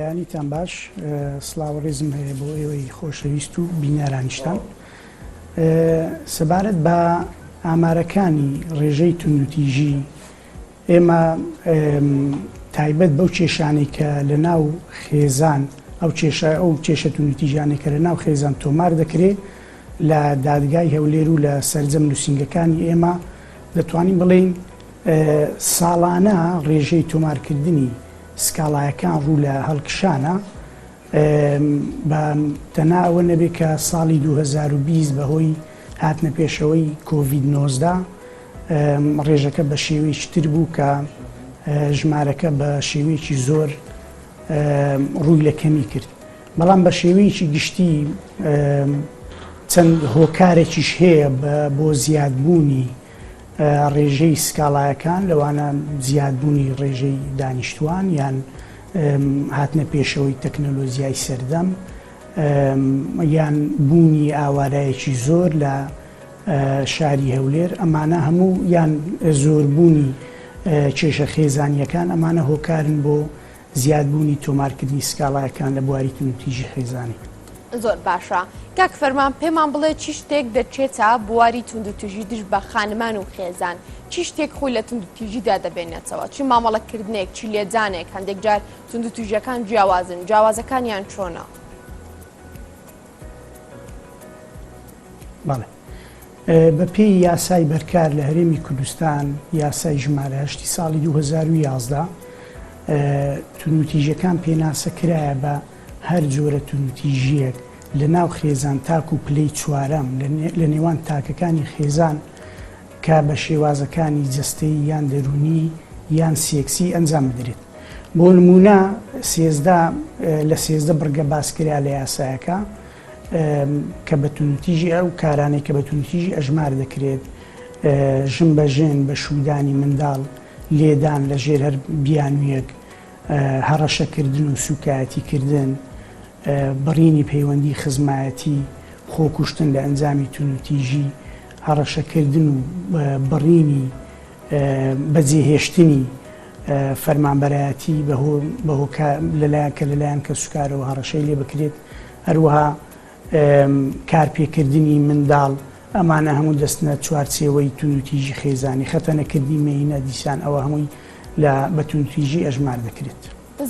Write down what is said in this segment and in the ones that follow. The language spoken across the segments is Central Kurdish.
یانیتان باش سڵاوەڕێزم هەیە بۆ ئێوەی خۆشەویست و بینەرانیشتان سەبارەت بە ئامارەکانی ڕێژەی توندوتیژی ئێمە تایبەت بەو کێشانەی کە لە ناو خێزان ئەو کێشە توندوتیژانەی کە لە ناو خێزان تۆمار دەکرێت لە دادگای هەولێر و لە سەرجەم نووسینگەکانی ئێمە دەتوانین بڵێین ساڵانە ڕێژەی تۆمارکردنی سکاڵایەکان ڕوو لە هەڵکشانە بە تەنها ئەوە نەبێت کە ساڵی 2020 بەهۆی هاتنە پێشەوەی کۆڤید-19 ڕێژەکە بە شێوەیەکی تر بوو کە ژمارەکە بە شێوەیەکی زۆر ڕووی لە کەمی کرد بەڵام بە شێوەیەکی گشتی چەند هۆکارێکیش هەیە بۆ زیادبوونی ڕێژەی سکاڵایەکان لەوانە زیادبوونی ڕێژەی دانیشتوان یان هاتنە پێشەوەی تەکنەلۆژیای سەردەم یان بوونی ئاوارایەکی زۆر لە شاری هەولێر ئەمانە هەموو یان زۆربوونی کێشە خێزانیەکان ئەمانە هۆکارن بۆ زیادبوونی تۆمارکردنی سکاڵایەکان لە بواری توندوتیژی خێزانی. زۆر باشە کاک فەرمان پێمان بڵێ چی شتێک دەچێتە بواری توندوتیژی دژ بە خانمان و خێزان چی شتێک خۆی لە توندوتیژیدا دەبێنێتەوە چی مامەڵەکردنێک چی لێجانێک هەندێک جار توندوتیژیەکان جیاوازەکانیان چۆنە؟ بەڵێ بە پێی یاسای بەرکار لە هەرێمی کوردستان یاسای ژمارە 8 ساڵی 2011 توندوتیژیەکان پێناسەکرایە بە هەر جۆرە توندوتیژیەک لە ناو خێزان تاک و پلەی چوارەم لە نێوان تاکەکانی خێزان کە بە شێوازەکانی جەستەی یان دەرونی یان سێکسی ئەنجام بدرێت بۆ نمونە لە 13 بڕگە باسکرا لە یاسایەکە کە بە توندوتیژی ئەو کارانەی کە بە توندوتیژی ئەژمار دەکرێت ژن بە ژێن بە شوودانی منداڵ لێدان لە ژێر هەر بیانویەک هەڕەشەکردن و سوکایەتیکردن بڕینی پەیوەندی خزمایەتی خۆکوشتن لە ئەنجامی توندوتیژی هەڕەشەکردن و بڕینی بەجێهێشتنی فەرمانبەرایەتی لەلایەن کە لەلایەن کە سوکارەوە هەڕەشەی لێ بکرێت هەروەها کارپێکردنی منداڵ ئەمانە هەموو دەستنە چوارچێوەی توندوتیژی خێزانی خەتەنەکردی مێینە دیسان ئەوە هەمووی لە بە توندوتیژی ئەژمار دەکرێت.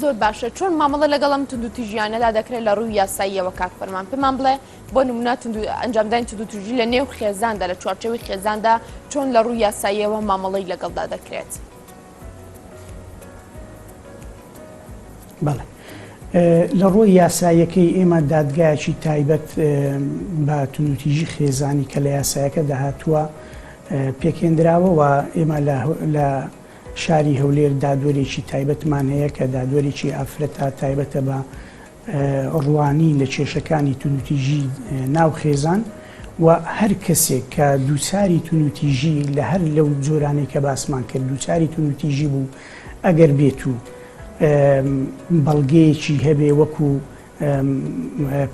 زۆر باشە چۆن مامەڵە لەگەڵم توندوتیژیانەدا دەکرێت لە ڕووی یاساییەوە کاک فەرمان پێمان بڵێ بۆ نمونە ئەنجامدانی توندوتیژی لە نێو خێزاندا لە چوارچێوەی خێزاندا چۆن لە ڕووی یاساییەوە مامەڵەی لەگەڵدا دەکرێت؟ بەڵێ لە ڕۆی یاساییەکەی ئێمە دادگایەکی تایبەت بە توندوتیژی خێزانی کە لە یاسایەکە داهاتووە پێکێنراوە و ئێمە لە شاری هەولێر دادوەرێکی تایبەتمان هەیە کە دادوەرێکی ئافرەتە تایبەتە بە ڕوانی لە کێشەکانی توندوتیژی ناو خێزان و هەر کەسێک کە دووچاری توندوتیژی لە هەر لەو جۆرانەی کە باسمان کرد دووچاری توندوتیژی بوو ئەگەر بێت و بەڵگەیەکی هەبێ وەکو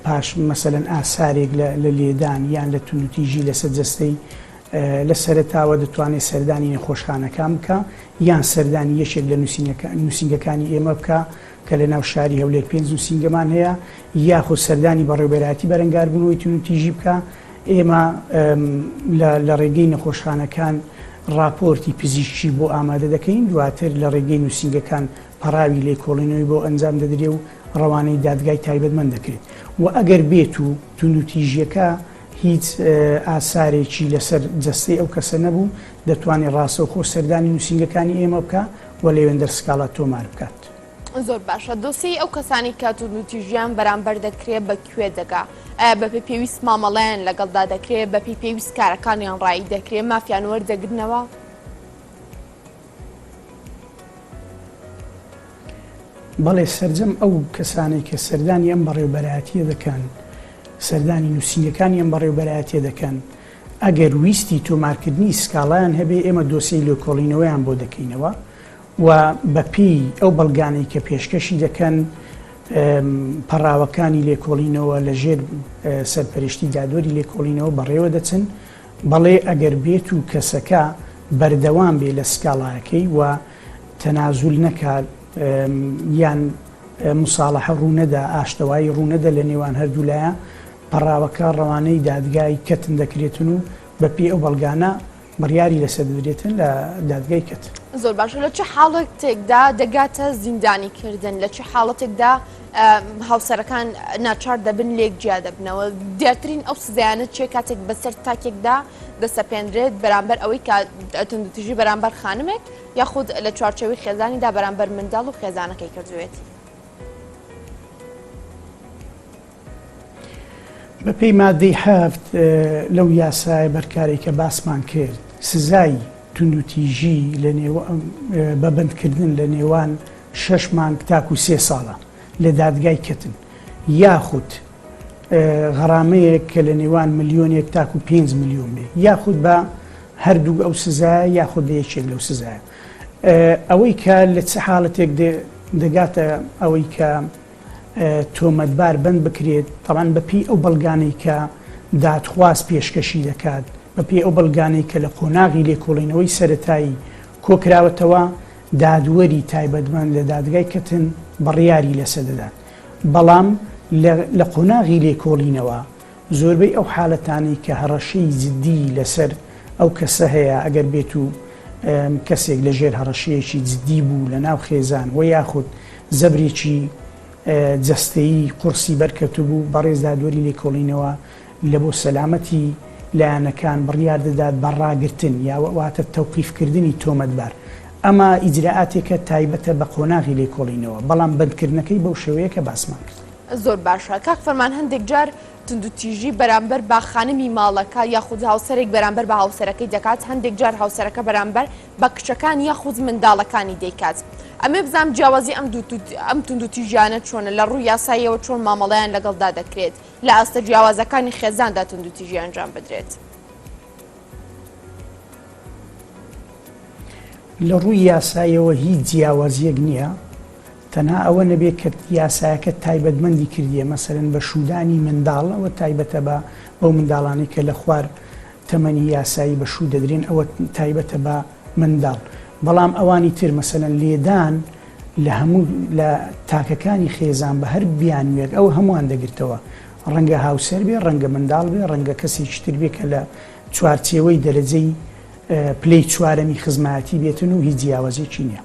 پاش مەسەلەن ئاسارێک لە لێدان یان لە توندوتیژی لەسەر جەستەی لە سەرەتاوە دەتوانێت سەردانی نەخۆشخانەکان بکە یان سەردانی یەکێک لە نووسینگەکانی ئێمە بکە کە لە ناو شاری هەولێر 5 نووسینگەمان هەیە یاخود سەردانی بەڕێوەبەراتی بەرەنگاربوونەوەی توندوتیژی بکە ئێمە لە ڕێگەی نەخۆشخانەکان راپۆرتی پزیشکی بۆ ئامادە دەکەین دواتر لە ڕێگەی نووسینگەکان پەراوی لێکۆڵینەوەی بۆ ئەنجام دەدرێ و ڕەوانەی دادگای تایبەتمەند دەکرێت و ئەگەر بێت و توندوتیژیەکە هیچ ئاسارێکی لەسەر جەستەی ئەو کەسە نەبوو دەتوانێت ڕاستەوخۆ سەردانی نووسینگەکانی ئێمە بکە و لەوێندەر سکاڵا تۆمار بکات. زۆر باشە دۆسی ئەو کەسانی کە توندوتیژیان بەرامبەر دەکرێت بەکوێ دەگا بە پێویست مامەڵەیان لەگەڵدا دەکرێت بە پێویست کارەکانیان ڕایی دەکرێت مافیان وەردەگرنەوە؟ بەڵێ سەرجەم ئەو کەسانی کە سەردانی ئەم بەڕێوەبەرایەتیە دەکەن سەردانی نووسینگەکانی ئەم بەڕێوەبەرایەتیە دەکەن ئەگەر ویستی تۆمارکردنی سکاڵایان هەبێ ئێمە دۆسەی لێکۆڵینەوەیان بۆ دەکەینەوە و بەپێی ئەو بەڵگانەی کە پێشکەشی دەکەن پەراوەکانی لێکۆڵینەوە لە ژێر سەرپەرشتی دادوەری لێکۆڵینەوە بەڕێوە دەچن بەڵێ ئەگەر بێت و کەسەکە بەردەوام بێ لە سکاڵایەکەی و تەنازول نەکات یان مساڵەحە ڕوونەدا، ئاشتەوایی ڕوونەدا لە نێوان هەردوولایە پەڕاوەکە ڕەوانەی دادگای کەتن دەکرێتن و بە پێی ئەو بەڵگانە بڕیاری لەسەر دەدرێتن لە دادگای کەت. زۆر باشە. لە چه حاڵەتێکدا دەگاتە زیندانیکردن؟ لە چه حاڵەتێکدا هاوسەرەکان ناچار دەبن لێک جیا دەبنەوە؟ دیارترین ئەو سزایانە چێ کاتێک بەسەر تاکێکدا دەسەپێنرێت بەرامبەر ئەوەی توندوتیژی بەرامبەر خانمێک یاخود لە چوارچەوەی خێزانیدا بەرامبەر منداڵ و خێزانەکەی کردوێتی؟ بە پێی مادەی 7 لەو یاسایە بەرکارێک کە باسمان کرد، سزای توندوتیژی بە بەندکردن لە نێوان 6 مانگ تاکو 3 ساڵە لە دادگای کەتن، یاخود غەرامەیەک کە لە نێوان ملیۆنێک تاکو 5 ملیۆن بێ، یاخود بە هەردوو ئەو سزایە یاخود بە یەکێک لەو سزایە. ئەوەی کە لە چه حاڵەتێک دەگاتە ئەوەی کە تۆمەتبار بند بکرێت، طبعاً بەپێی ئەو بەڵگانەی کە دادخواست پێشکەشی دەکات، بەپێی ئەو بەڵگانەی کە لە قۆناغی لێکۆڵینەوەی سەرەتایی کۆکراوەتەوە، دادوەری تایبەتمەند لە دادگای کەتن بڕیاری لەسەر دەدات. بەڵام لە قۆناغی لێکۆڵینەوە زۆربەی ئەو حاڵەتانی کە هەڕەشەی جددی لەسەر ئەو کەسە هەیە، ئەگەر بێت و کەسێک لە ژێر هەڕەشەیەکی جددی بوو لە ناو خێزان و یاخود زەبرێکی جەستەیی قورسی بەرکەوتو بوو، بەڕێز دادوەری لێکۆڵینەوە لە بۆ سەلامەتی لایەنەکان بڕیار دەدات بە ڕاگرتن یاواتە تەوقیفکردنی تۆمەتبار. ئەمە ئیجراعاتێکە تایبەتە بە قۆناغی لێکۆڵینەوە، بەڵام بەندکردنەکەی بەو شێوەیە کە باسمان کرد. زۆر باشە. کاک فەرمان هەندێک جار توندوتیژی بەرامبەر بە خانمی ماڵەکە یاخود هاوسەرێک بەرامبەر بە هاوسەرەکەی دەکات، هەندێک جار هاوسەرەکە بەرامبەر بە کچەکان یاخود منداڵەکانی دەیکات. ئەمێ بزانم جیاوازی ئەم توندوتیژیانە چۆنە، لە ڕووی یاساییەوە چۆن مامەڵەیان لەگەڵدا دەکرێت، لە ئاستە جیاوازەکانی خێزاندا توندوتیژی ئەنجام بدرێت؟ لە ڕووی یاساییەوە هیچ جیاوازیەک نییە، تەنها ئەوە نەبێت کە یاسایەکە تایبەتمەندی کردیە مەسەرەن بە شودانی منداڵ، ئەوە تایبەتە بە ئەو منداڵانی کە لە خوار تەمەنی یاسایی بە شوو دەدرێن، ئەوە تایبەتە بە منداڵ. بەڵام ئەوانی تر مەسەرەن لێدان لە هەموو لە تاکەکانی خێزان بە هەر بیانوێک ئەو هەمووان دەگرتەوە، ڕەنگە هاوسەر بێ، ڕەنگە منداڵ بێ، ڕەنگە کەسێکی تر بێ کە لە چوارچێوەی دەرەجەی پلەی چوارەمی خزمەتی بێتن و هیچ جیاوازێکی نییە.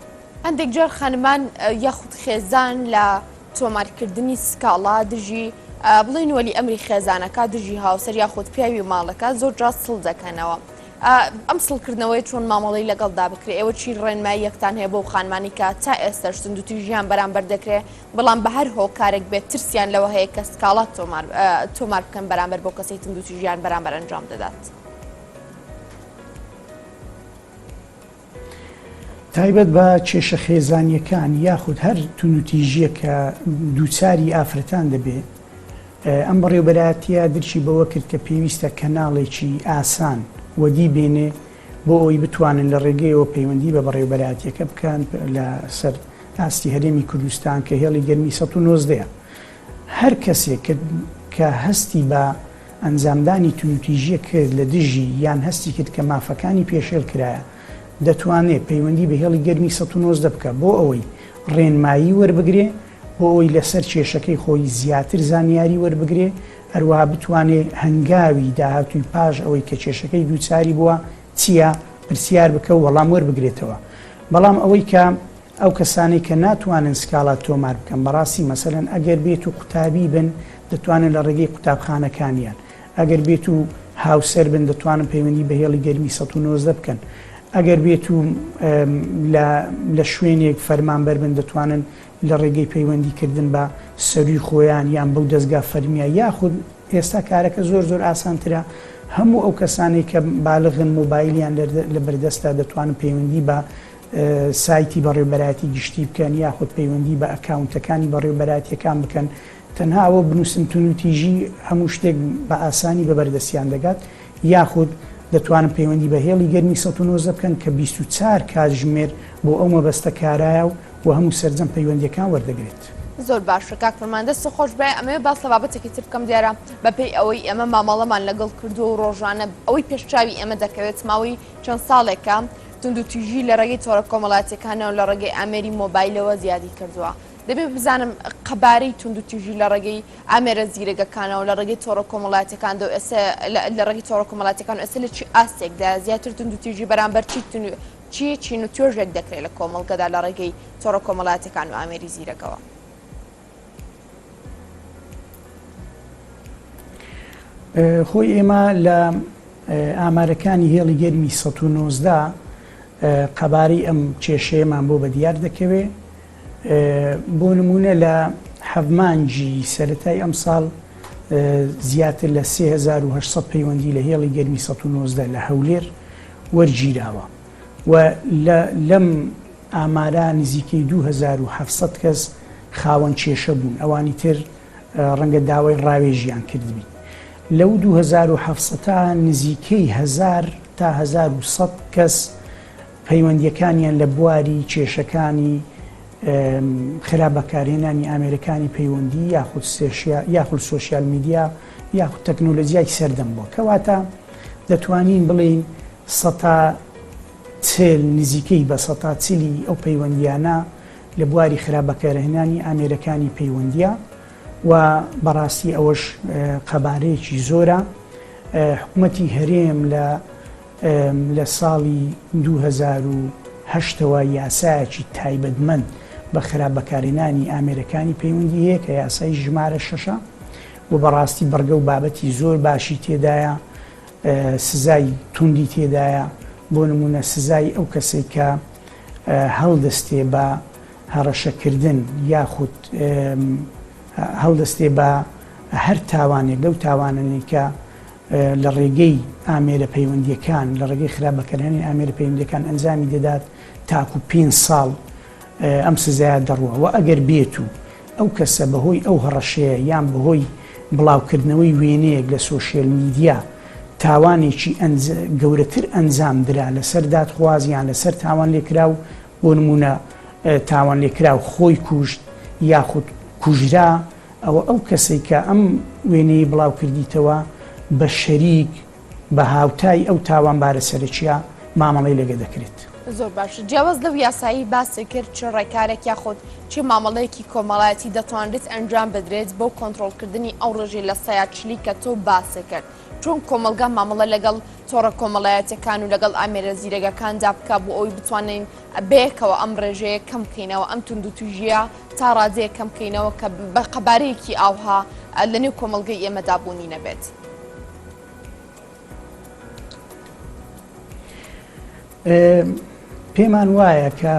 هەندێک جار خانمان یاخود خێزان لە تۆمارکردنی سکاڵا دژی بڵێن وەلی ئەمری خێزانەکە دژی هاوسەر یاخود پیاوی ماڵەکە زۆر جار سڵ دەکەنەوە. ئەم سڵکردنەوەی چۆن مامەڵەی لەگەڵدا بکرێت، ئێوە چی ڕێنمایی یەکتان هەیە بۆ خانمانی کە تا ئێستاش توندوتیژیان بەرامبەر دەکرێت، بەڵام بە هەر هۆکارێک بێت ترسیان لەوە هەیە کە سکاڵات تۆمار بکەن بەرامبەر بۆ کەسی توندوتیژیان بەرامبەر ئەنجام دەدات؟ تایبەت بە کێشە خێزانیەکان یاخود هەر توندوتیژیە کە دووچاری ئافرەتان دەبێت، ئەم بەڕێوەبەرایەتیە درچی بەوە کرد کە پێویستە کەناڵێکی ئاسان وەدی بێنێ بۆ ئەوی بتوانن لە ڕێگەیەوە پەیوەندی بە بەڕێوەبەرایەتیەکە بکەن لە سەر ئاستی هەرێمی کوردستان کە هێڵی گەرمی 1990. هەر کەسێک کە هەستی بە ئەنجامدانی توندوتیژیە کرد لە دژی یان هەستی کرد کە مافەکانی پێشێل کرایە، دەتوانێت پەیوەندی بە هێڵی گەرمی 1990 بکە بۆ ئەوەی ڕێنمایی وەربگرێ، بۆ ئەوی لەسەر کێشەکەی خۆی زیاتر زانیاری وەربگرێ، هەروەها بتوانێت هەنگاوی داهاتووی پاش ئەوەی کە کێشەکەی دووچاری بووە چییە پرسیار بکە و وەڵام وەربگرێتەوە. بەڵام ئەوەی کە ئەو کەسانی کە ناتوانن سکاڵات تۆمار بکەن، بەڕاستی مەسەلەن ئەگەر بێت و قوتابی بن دەتوانن لە ڕێگەی قوتابخانەکانیان، ئەگەر بێت و هاوسەر بن دەتوانن پەیوەندی بە هێڵی گەرمی 1990 بکەن، ئەگەر بێت و لە شوێنێک فەرمانبەر بن دەتوانن لە ڕێگەی پەیوەندیکردن بە سەروی خۆیان یان بەو دەستگا فەرمیە، یاخود ئێستا کارەکە زۆر زۆر ئاسانترە، هەموو ئەو کەسانی کە باڵغن مۆبایلیان لە بەردەستا دەتوانن پەیوەندی بە سایتی بەڕێوەبەرایەتی گشتی بکەن یاخود پەیوەندی بە ئەکاونتەکانی بەڕێوەبەرایەتیەکان بکەن. تەنها ئەوە بنووسن توندوتیژی هەموو شتێک بە ئاسانی بەبەردەستیان دەگات، یاخود دەتوانن پەیوەندی بە هێڵی گەرمی 1990 بکەن کە 24 کاتژمێر بۆ ئەو مەبەستە کارایە و هەموو سەرجەم پەیوەندیەکان وەردەگرێت. زۆر باشە کاک فەرمان، دەست خۆش بێ. ئەمەوێ باس لە بابەتێکی تر بکەم دیارە بەپێی ئەوەی ئێمە مامەڵەمان لەگەڵ کردو و ڕۆژانە ئەوەی پێشچاوی ئێمە دەکەوێت ماوەی چەند ساڵێکە توندوتیژی لە ڕێگەی تۆڕە کۆمەڵاتیەکانەوە لە ڕێگەی ئامێری مۆبایلەوە زیادی کردووە. دەبێت بزانم قەبارەی توندوتیژی لە ڕێگەی ئامێرە زیرەگەکانەوە لە ڕێگەی تۆڕە کۆمەڵاتەکاندا و ئێستا لە ڕێگەی تۆڕە کۆمەڵاتەکان و ئێستا لە چی ئاستێکدا زیاتر توندوتیژی بەرامبەر چی چین و توێژێک دەکرێت لە کۆمەڵگەدا لە ڕێگەی تۆڕە کۆمەڵاتەکان و ئامێری زیرەکەوە. خۆی ئێمە لە ئامارەکانی هێڵی گەرمی 1990 قەبارەی ئەم کێشەیەمان بۆ بەدیار دەکەوێت. بۆ نمونە لە حەڤمانجی سەرەتای ئەم ساڵ زیاتر لە 3800 پەیوەندی لە هێڵی گەرمی 1990 لە هەولێر وەرگیراوە و لەم ئامارە نزیکەی 2700 کەس خاوەن کێشە بوون، ئەوانی تر ڕەنگە داوای ڕاوێژیان کردبی. لەو 2700 نزیکەی 1000 تا 1100 کەس پەیوەندیەکانیان لە بواری کێشەکانی خراپبەکارهێنانی ئامێرەکانی پەیوەندی یاخود سۆشیال میدیا یاخود تەکنۆلۆژیای سەردەم بووە، کەواتە دەتوانین بڵێین 140 نزیکەی بە 140 ئەو پەیوەندیانە لە بواری خراپبەکارهێنانی ئامێرەکانی پەیوەندیە و بەڕاستی ئەوەش قەبارەیەکی زۆرە. حکوومەتی هەرێم لە ساڵی 2008ەوە یاسایەکی تایبەتمەند بە خراپبەکارهێنانی ئامێرەکانی پەیوەندی هەیە کە یاسای ژمارە 6 و بەڕاستی بەرگە و بابەتی زۆر باشی تێدایە، سزای توندی تێدایە. بۆ نمونە سزای ئەو کەسێک کە هەڵدەستێ بە هەڕەشەکردن یاخود هەڵدەستێ بە هەر تاوانێک لەو تاوانانێک کە لە ڕێگەی ئامێرە پەیوەندیەکان لە ڕێگەی خراپبەکارهێنانی ئامێرە پەیوەندیەکان ئەنجامی دەدات تاکو 5 ساڵ ئەم سزایە دەڕوە و ئەگەر بێت و ئەو کەسە بەهۆی ئەو هەڕەشەیە یان بەهۆی بڵاوکردنەوەی وێنەیەک لە سۆشیال میدیا تاوانێکی گەورەتر ئەنجام درا لەسەر دادخوازیان لەسەر تاوان لێکرا و بۆ نمونە تاوان لێکرا و خۆی کوشت یاخود کوژرا، ئەو کەسێک کە ئەم وێنەی بڵاو کردیتەوە بە شەریک بە هاوتای ئەو تاوانبارە سەرچیا مامەڵەی لەگە دەکرێت. زۆر باش. جیاواز لەو یاسایی باسی کرد چ ڕێکارێک یاخود چی مامەڵەیەکی کۆمەڵایەتی دەتوانرێت ئەنجام بدرێت بۆ کۆنتڕۆڵکردنی ئەو ڕێژەی لە سایاچلی کە تۆ باسی کرد، چون کۆمەلگا مامەڵە لەگەڵ تۆڕە کۆمەڵایەتەکان و لەگەڵ ئامێرە زیرەگەکاندا بکە بۆ ئەوی بتوانین بەیەکەوە ئەم ڕێژەیە کەم بکەینەوە، ئەم توندوتیژیە تا ڕادەیە کەم بکەینەوە کە بە قەبارەیەکی ئاوها لەنێو کۆمەلگەی ئێمەدا بوونی نەبێت. پێمان وایە کە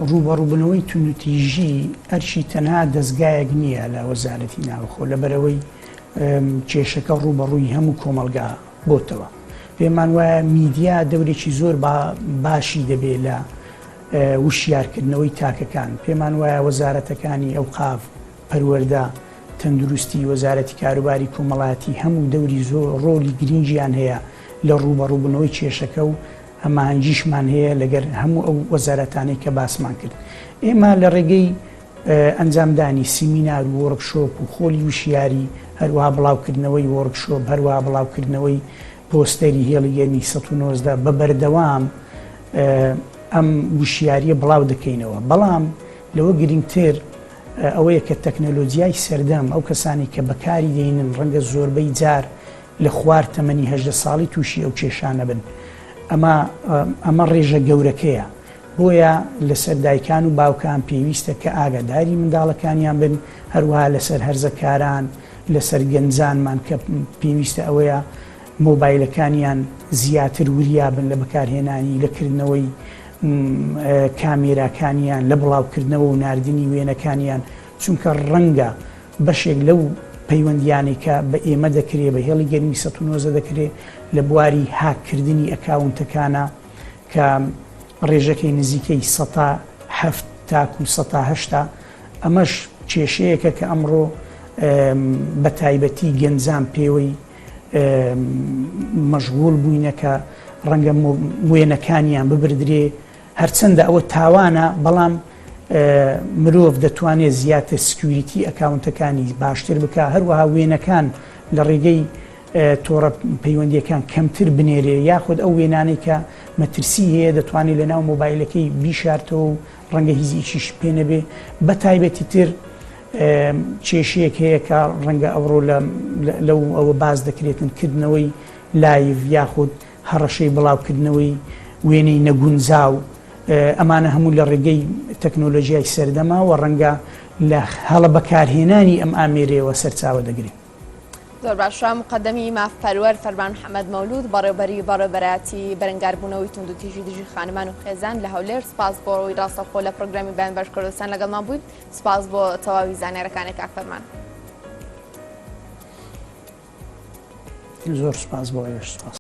ڕوبەڕووبوونەوەی توندوتیژی ئەرشی تەنها دەستگایەک نییە لە وەزارەتی ناوخۆ لەبەرەوەی کێشەکە ڕوبەڕووی هەموو کۆمەلگا بۆتەوە. پێمان وایە میدیا دەورێکی زۆر باشی دەبێت لە وشیارکردنەوەی تاکەکان. پێمان وایە وەزارەتەکانی ئەوقاف، پەروەردە، تەندروستی، وەزارەتی کاروباری کۆمەڵایەتی هەموو دەوری زۆر ڕۆلی گرنگیان هەیە لە ڕوبەڕووبوونەوەی کێشەکە و ئەمانجیشمان هەیە لەگەر هەموو ئەو وەزارەتانەی کە باسمان کرد. ئێمە لە ڕێگەی ئەنجامدانی سیمینار و وەرکشۆپ و خۆلی وشیاری هەروەها بڵاوکردنەوەی وەرکشۆپ هەروەها بڵاوکردنەوەی پۆستەری هێڵی گەرمی 1990 بە بەردەوام ئەم وشیاریە بڵاو دەکەینەوە. بەڵام لەوە گرنگتر ئەوەیە کە تەکنۆلۆجیای سەردەم ئەو کەسانی کە بەکاری دێنن ڕەنگە زۆربەی جار لە خوار تەمەنی 18 ساڵی تووشی ئەو کێشانە بن. ئەمە ڕێژە گەورەکەیە، بۆیە لەسەر دایکان و باوکان پێویستە کە ئاگاداری منداڵەکانیان بن، هەروەها لەسەر هەرزەکاران لەسەر گەنجانمان کە پێویستە ئەوەیە مۆبایلەکانیان زیاتر وریابن لە بەکارهێنانی لەکردنەوەی کامێراکانیان لە بڵاوکردنەوە و ناردنی وێنەکانیان، چونکە ڕەنگە بەشێک لەو پەیوەندیانی کە بە ئێمە دەکرێت بە هێڵی گەرمی 1990 دەکرێت لە بواری هاکردنی ئەکاونتەکانە کە ڕێژەکەی نزیکەی 107 تاکو 108. ئەمەش کێشەیەکە کە ئەمڕۆ بە تایبەتی گەنجان پێوەی مەشغوڵ بووینەکە ڕەنگە وێنەکانیان ببردرێ، هەرچەندە ئەوە تاوانە، بەڵام مرۆڤ دەتوانێت زیاتر سکیوریتی ئەکاونتەکانی باشتر بکە، هەروەها وێنەکان لە ڕێگەی تۆڕە پەیوەندیەکان کەمتر بنێرێ یاخود ئەو وێنانەی کە مەترسی هەیە دەتوانێت لە ناو مۆبایلەکەی بیشارتەوە و ڕەنگە هیچیش پێ نەبێ بە تایبەتی تر کێشەیەک هەیە کە ڕەنگە ئەوڕۆ لەو ئەوە باز دەکرێتن کردنەوەی لایڤ یاخود هەڕەشەی بڵاوکردنەوەی وێنەی نەگونجاو ئەمانە هەموو لە ڕێگەی تەکنۆلۆژیای سەردەما و ڕەنگە لە هەڵە بەکارهێنانی ئەم ئامێرەوە سەرچاوە دەگرێت. زۆر باشە مقدەمی مافپەروەر فەرمان محەممەد مەولود بەڕێوبەری بەڕێبەراتی بەرەنگاربوونەوەی تونند و تیژی دژی خانمان و خێزان لە هەولێر سپاس بۆ ڕۆی ڕاستەخۆ لە پرۆگرامی بەیان بەشکردستان لەگەڵمان بوویت سپاس بۆ تەواوی زانیارەکانی کاک فەرمان. زۆر سپاس بۆ ئێوەش سپاس.